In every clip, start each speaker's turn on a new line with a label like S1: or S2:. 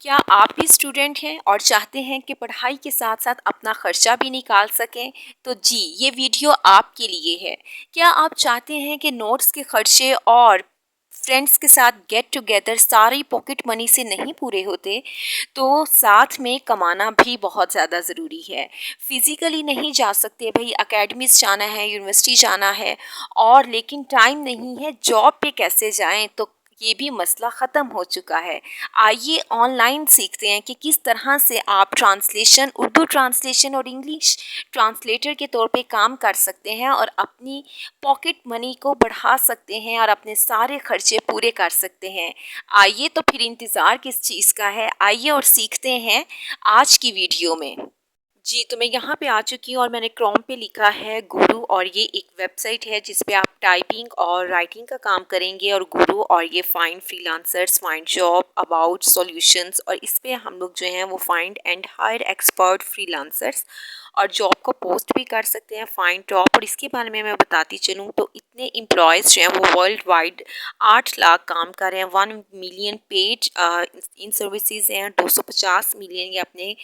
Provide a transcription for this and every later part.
S1: क्या आप भी स्टूडेंट हैं और चाहते हैं कि पढ़ाई के साथ साथ अपना खर्चा भी निकाल सकें? तो जी, ये वीडियो आपके लिए है। क्या आप चाहते हैं कि नोट्स के खर्चे और फ्रेंड्स के साथ गेट टुगेदर सारी पॉकेट मनी से नहीं पूरे होते, तो साथ में कमाना भी बहुत ज़्यादा ज़रूरी है। फिज़िकली नहीं जा सकते भई, अकेडमीज़ जाना है, यूनिवर्सिटी जाना है और लेकिन टाइम नहीं है, जॉब पे कैसे जाएँ? तो ये भी मसला ख़त्म हो चुका है। आइए ऑनलाइन सीखते हैं कि किस तरह से आप ट्रांसलेशन, उर्दू ट्रांसलेशन और इंग्लिश ट्रांसलेटर के तौर पे काम कर सकते हैं और अपनी पॉकेट मनी को बढ़ा सकते हैं और अपने सारे खर्चे पूरे कर सकते हैं। आइए तो फिर इंतज़ार किस चीज़ का है, आइए और सीखते हैं आज की वीडियो में। जी, तो मैं यहाँ पे आ चुकी हूँ और मैंने क्रोम पे लिखा है गुरु, और ये एक वेबसाइट है जिस पे आप टाइपिंग और राइटिंग का काम करेंगे। और गुरु और ये find freelancers, find job, about solutions, और इस पे हम लोग जो हैं वो find and hire expert freelancers और जॉब को पोस्ट भी कर सकते हैं, फाइंड जॉब। और इसके बारे में मैं बताती चलूँ तो इतने एम्प्लॉयज़ जो हैं वो वर्ल्ड वाइड 8 लाख काम कर रहे हैं, 1 मिलियन पेज इन सर्विसेज हैं, 250 मिलियन ये अपने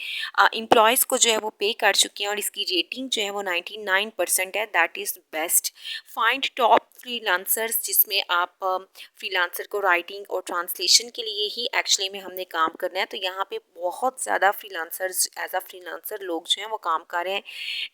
S1: एम्प्लॉयज़ को जो है वो पे कर चुके हैं और इसकी रेटिंग जो है वो 99% है, that is best. Find top freelancers, जिसमें आप फ्रीलांसर को राइटिंग और ट्रांसलेशन के लिए ही एक्चुअली में हमने काम करना है। तो यहाँ पे बहुत ज़्यादा फ्रीलांसर्स, एज अ फ्रीलांसर लोग जो हैं वो काम कर रहे हैं।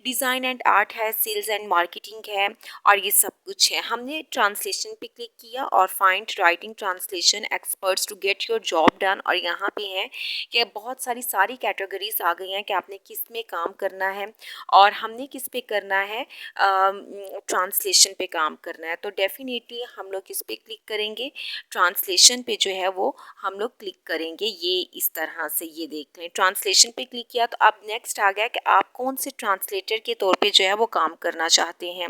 S1: डिज़ाइन एंड आर्ट है, सेल्स एंड मार्केटिंग है, और ये सब कुछ है। हमने ट्रांसलेशन पे क्लिक किया और find writing translation experts to get your job done, और यहाँ पे है कि बहुत सारी कैटेगरीज आ गई हैं कि आपने किस में काम करना है और हमने किस पे करना है, ट्रांसलेशन पे काम करना है। तो डेफिनेटली हम लोग किस पे क्लिक करेंगे, ट्रांसलेशन पे जो है वो हम लोग क्लिक करेंगे। ये इस तरह से, ये देख लें, ट्रांसलेशन पे क्लिक किया तो अब नेक्स्ट आ गया कि आप कौन से ट्रांसलेटर के तौर पे जो है वो काम करना चाहते हैं।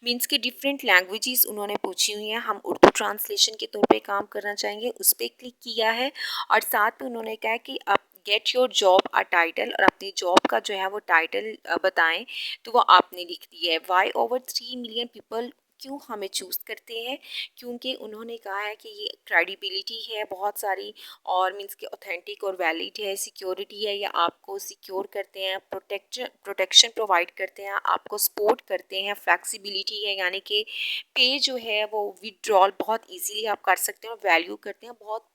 S1: मीन्स के डिफरेंट लैंग्वेजेस उन्होंने पूछी हुई हैं। हम उर्दू ट्रांसलेशन के तौर पे काम करना चाहेंगे, उस पर क्लिक किया है और साथ में उन्होंने कहा कि आप gate your job a title, और अपनी जॉब का जो है वो टाइटल बताएं। तो वो आपने लिख दिया है। वाई ओवर 3 मिलियन पीपल क्यों हमें चूज़ करते हैं, क्योंकि उन्होंने कहा है कि ये क्रेडिबिलिटी है बहुत सारी, और मीन्स के ऑथेंटिक और वैलिड है, सिक्योरिटी है, या आपको सिक्योर करते हैं, प्रोटेक्शन प्रोवाइड करते हैं, आपको सपोर्ट करते हैं, फ्लेक्सिबिलिटी है, यानी कि पे जो है वो विड्रॉल बहुत इजीली आप कर सकते हैं, और वैल्यू करते हैं, बहुत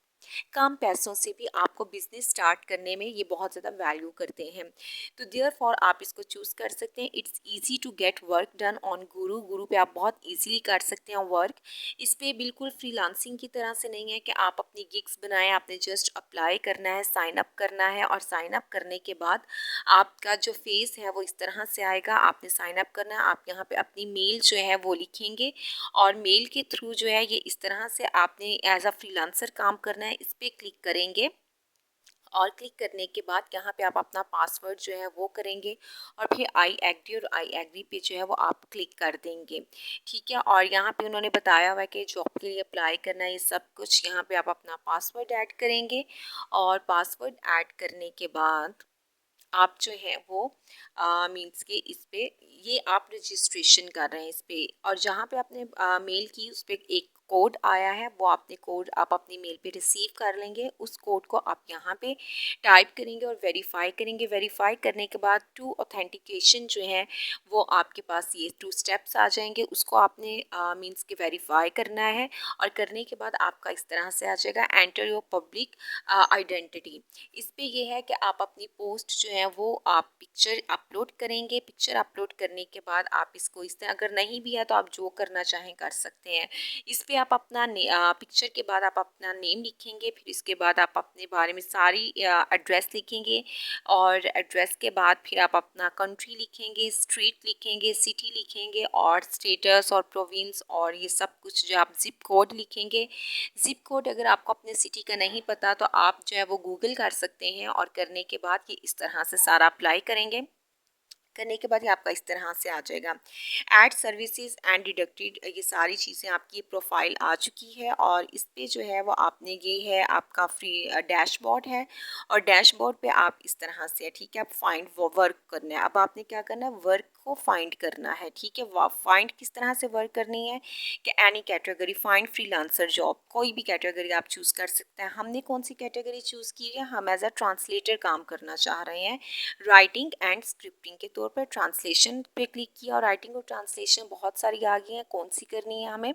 S1: कम पैसों से भी आपको बिजनेस स्टार्ट करने में ये बहुत ज़्यादा वैल्यू करते हैं। तो देयरफॉर आप इसको चूज़ कर सकते हैं। It's easy to get work done on Guru. Guru पे आप बहुत इजीली कर सकते हैं वर्क। इस पे बिल्कुल फ्रीलांसिंग की तरह से नहीं है कि आप अपनी गिग्स बनाएं, आपने जस्ट अप्लाई करना है, साइन अप करना है, और साइन अप करने के बाद आपका जो फेस है वो इस तरह से आएगा। आपने साइन अप करना है, आप यहाँ पे अपनी मेल जो है वो लिखेंगे, और मेल के थ्रू जो है ये इस तरह से आपने एज अ फ्रीलांसर काम करना है। इस पर क्लिक करेंगे और क्लिक करने के बाद यहाँ पे आप अपना पासवर्ड जो है वो करेंगे, और फिर आई एग्री, और आई एग्री पे जो है वो आप क्लिक कर देंगे। ठीक है, और यहाँ पे उन्होंने बताया हुआ है कि जॉब के लिए अप्लाई करना है, ये सब कुछ। यहाँ पे आप अपना पासवर्ड ऐड करेंगे, और पासवर्ड ऐड करने के बाद आप जो है वो मीन्स के इस पे ये आप रजिस्ट्रेशन कर रहे हैं इस पे, और जहाँ पे आपने मेल की उस पर एक कोड आया है, वो आपने कोड आप अपनी मेल पे रिसीव कर लेंगे। उस कोड को आप यहाँ पे टाइप करेंगे और वेरीफाई करेंगे। वेरीफाई करने के बाद 2 ऑथेंटिकेशन जो है वो आपके पास ये 2 स्टेप्स आ जाएंगे, उसको आपने मीन्स के वेरीफाई करना है, और करने के बाद आपका इस तरह से आ जाएगा, एंटर योर पब्लिक आइडेंटिटी। इस पे ये है कि आप अपनी पोस्ट जो है वो आप पिक्चर अपलोड करेंगे। पिक्चर अपलोड करने के बाद आप इसको इस तरह, अगर नहीं भी है तो आप जो करना चाहें कर सकते हैं। इस पे आप अपना पिक्चर के बाद आप अपना नेम लिखेंगे, फिर इसके बाद आप अपने बारे में सारी एड्रेस लिखेंगे, और एड्रेस के बाद फिर आप अपना कंट्री लिखेंगे, स्ट्रीट लिखेंगे, सिटी लिखेंगे, और स्टेटस और प्रोविंस, और ये सब कुछ जो आप जिप कोड लिखेंगे। जिप कोड अगर आपको अपने सिटी का नहीं पता तो आप जो है वो गूगल कर सकते हैं, और करने के बाद ये इस तरह से सारा अप्लाई करेंगे। करने के बाद ये आपका इस तरह से आ जाएगा। ऐड सर्विसेज एंड डिडक्टेड, ये सारी चीज़ें आपकी प्रोफाइल आ चुकी है और इस पे जो है वो आपने ये है आपका फ्री डैशबोर्ड है और डैशबोर्ड पे आप इस तरह से, ठीक है, आप फाइंड वर्क करना है। अब आपने क्या करना है, वर्क को फाइंड करना है, ठीक है। फाइंड किस तरह से वर्क करनी है कि any category, find freelancer job, कोई भी कैटेगरी आप चूज़ कर सकते हैं। हमने कौन सी कैटेगरी चूज़ की है, हम एज अ ट्रांसलेटर काम करना चाह रहे हैं, राइटिंग एंड स्क्रिप्टिंग के तौर पर। ट्रांसलेशन पे क्लिक किया और राइटिंग और ट्रांसलेशन बहुत सारी आ गई हैं, कौन सी करनी है हमें,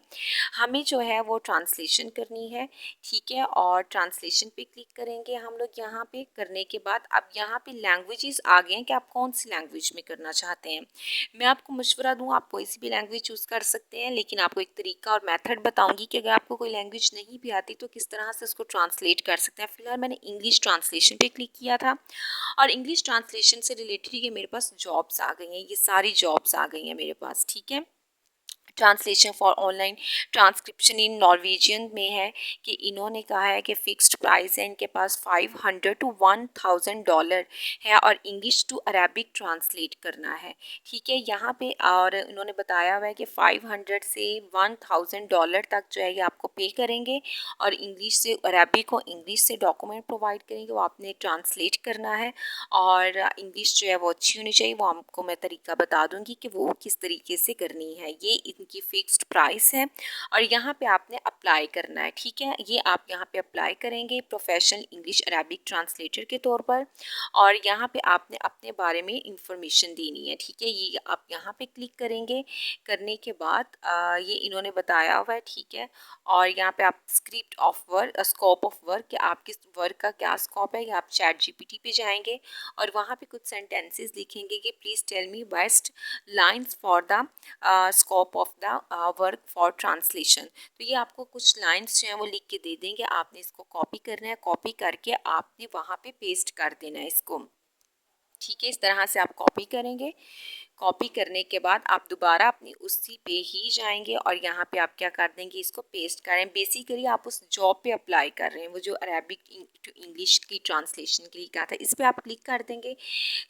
S1: हमें जो है वो ट्रांसलेशन करनी है, ठीक है। और ट्रांसलेशन पे क्लिक करेंगे हम लोग। यहाँ पे करने के बाद अब यहाँ पे लैंग्वेजेस आ गए हैं कि आप कौन सी लैंग्वेज में करना चाहते हैं। मैं आपको मशवरा दूँ, आप कोई सी भी लैंग्वेज चूज़ कर सकते हैं, लेकिन आपको एक तरीका और मेथड बताऊंगी कि अगर आपको कोई लैंग्वेज नहीं भी आती तो किस तरह से उसको ट्रांसलेट कर सकते हैं। फिलहाल मैंने इंग्लिश ट्रांसलेशन पे क्लिक किया था और इंग्लिश ट्रांसलेशन से रिलेटेड ये मेरे पास जॉब्स आ गई हैं, ये सारी जॉब्स आ गई हैं मेरे पास, ठीक है। Translation for online transcription in Norwegian में है कि इन्होंने कहा है कि फ़िक्स्ड प्राइस है इनके पास $500 to $1000 है और इंग्लिश टू अरेबिक ट्रांसलेट करना है, ठीक है। यहाँ पे और इन्होंने बताया हुआ है कि 500 से $1000 तक जो है ये आपको पे करेंगे और इंग्लिश से अरेबिक को इंग्लिश से डॉक्यूमेंट प्रोवाइड करेंगे, वो आपने ट्रांसलेट करना है और इंग्लिश जो है वो अच्छी होनी चाहिए। वो आपको मैं तरीका बता दूंगी कि वो किस तरीके से करनी है। ये इनकी फ़िक्स्ड प्राइस है और यहाँ पे आपने अप्लाई करना है, ठीक है। ये आप यहाँ पे अप्लाई करेंगे प्रोफेशनल इंग्लिश अरेबिक ट्रांसलेटर के तौर पर और यहाँ पे आपने अपने बारे में इंफॉर्मेशन देनी है, ठीक है। ये आप यहाँ पे क्लिक करेंगे, करने के बाद ये इन्होंने बताया हुआ है, ठीक है। और यहाँ पे आप script of work, scope of work, कि आप किस वर्क का क्या स्कोप है, या आप चैट जीपीटी पे जाएंगे और वहाँ पे कुछ सेंटेंसेस लिखेंगे कि please tell me best lines for the scope of the work for translation. तो ये आपको कुछ लाइंस जो हैं वो लिख के दे देंगे, आपने इसको कॉपी करना है, कॉपी करके आपने वहाँ पे पेस्ट कर देना है इसको, ठीक है। इस तरह से आप कॉपी करेंगे, कॉपी करने के बाद आप दोबारा अपनी उसी पे ही जाएंगे और यहाँ पे आप क्या कर देंगे, इसको पेस्ट करें। बेसिकली आप उस जॉब पे अप्लाई कर रहे हैं, वो जो अरेबिक टू इंग्लिश की ट्रांसलेशन के लिए कहा था, इस पे आप क्लिक कर देंगे,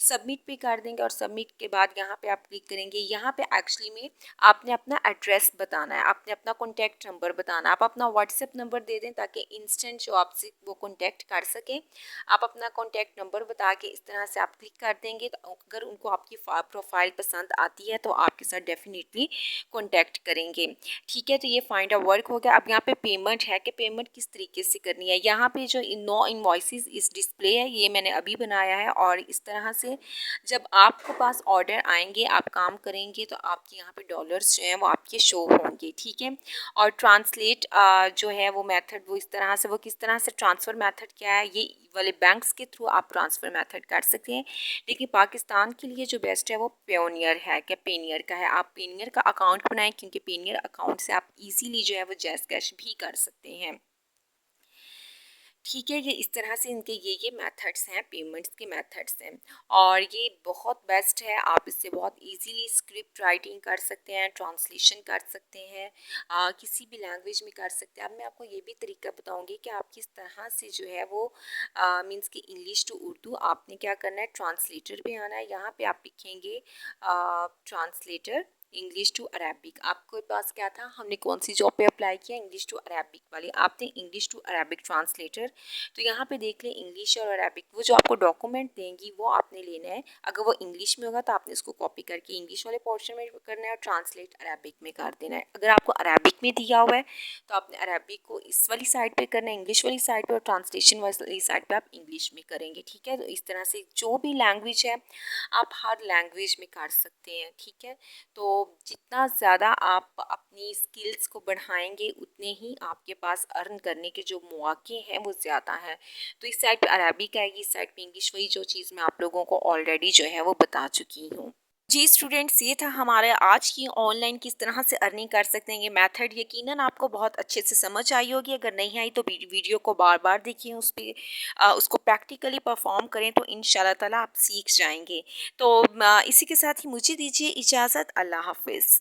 S1: सबमिट पे कर देंगे और सबमिट के बाद यहाँ पे आप क्लिक करेंगे। यहाँ पे एक्चुअली में आपने अपना एड्रेस बताना है, आपने अपना कॉन्टैक्ट नंबर बताना है, आप अपना व्हाट्सएप नंबर दे दें ताकि इंस्टेंट जो आपसे वो कॉन्टैक्ट कर सकें। आप अपना कॉन्टैक्ट नंबर बता के इस तरह से आप क्लिक कर देंगे, तो अगर उनको आपकी प्रोफाइल पसंद आती है तो आपके साथ डेफिनेटली कॉन्टैक्ट करेंगे, ठीक है। तो ये फाइंड अ वर्क हो गया। अब यहाँ पे पेमेंट है कि पेमेंट किस तरीके से करनी है। यहाँ पे जो नो इनवॉइसेस इस डिस्प्ले है, ये मैंने अभी बनाया है और इस तरह से जब आपके पास ऑर्डर आएंगे, आप काम करेंगे तो आपके यहाँ पे डॉलर्स जो हैं वो आपके शो होंगे, ठीक है। और ट्रांसलेट जो है वो मेथड वो इस तरह से, वो किस तरह से ट्रांसफ़र मेथड क्या है, ये वाले बैंक्स के थ्रू आप ट्रांसफ़र मेथड कर सकते हैं। लेकिन पाकिस्तान के लिए जो बेस्ट है वो पेयोनियर है, क्या पेनियर का है। आप पेनियर का अकाउंट बनाएं क्योंकि पेनियर अकाउंट से आप इजीली जो है वो जैज़ कैश भी कर सकते हैं, ठीक है। ये इस तरह से इनके ये मेथड्स हैं, पेमेंट्स के मेथड्स हैं और ये बहुत बेस्ट है। आप इससे बहुत इजीली स्क्रिप्ट राइटिंग कर सकते हैं, ट्रांसलेशन कर सकते हैं, किसी भी लैंग्वेज में कर सकते हैं। अब मैं आपको ये भी तरीका बताऊंगी कि आप किस तरह से जो है वो मींस कि इंग्लिश टू उर्दू आपने क्या करना है, ट्रांसलेटर पे आना है। यहाँ पे आप लिखेंगे ट्रांसलेटर इंग्लिश टू अरेबिक। आपके पास क्या था, हमने कौन सी जॉब पे अप्लाई किया, इंग्लिश टू अरेबिक वाली, आपने इंग्लिश टू अरेबिक ट्रांसलेटर। तो यहाँ पे देख लें इंग्लिश और अरेबिक, वो जो आपको डॉक्यूमेंट देंगी वो आपने लेना है। अगर वो इंग्लिश में होगा तो आपने इसको कॉपी करके इंग्लिश वाले पोर्शन में करना है और ट्रांसलेट अरेबिक में कर देना है। अगर आपको अरेबिक में दिया हुआ है तो आपने अरेबिक को इस वाली साइड पे करना है, इंग्लिश वाली साइड पे, और ट्रांसलेशन वाली साइड पे आप इंग्लिश में करेंगे, ठीक है। तो इस तरह से जो भी लैंग्वेज है आप हर लैंग्वेज में कर सकते हैं, ठीक है। तो जितना ज़्यादा आप अपनी स्किल्स को बढ़ाएंगे उतने ही आपके पास अर्न करने के जो मौके हैं वो ज़्यादा हैं। तो इस साइड पे अरबिक आएगी, इस साइड पे इंग्लिश, वही जो चीज़ मैं आप लोगों को ऑलरेडी जो है वो बता चुकी हूँ। जी स्टूडेंट्स, ये था हमारे आज की ऑनलाइन किस तरह से अर्निंग कर सकते हैं ये मेथड। यकीनन आपको बहुत अच्छे से समझ आई होगी। अगर नहीं आई तो वीडियो को बार बार देखिए, उस पर उसको प्रैक्टिकली परफॉर्म करें तो इंशाल्लाह ताला आप सीख जाएंगे। तो इसी के साथ ही मुझे दीजिए इजाज़त। अल्लाह हाफिज़।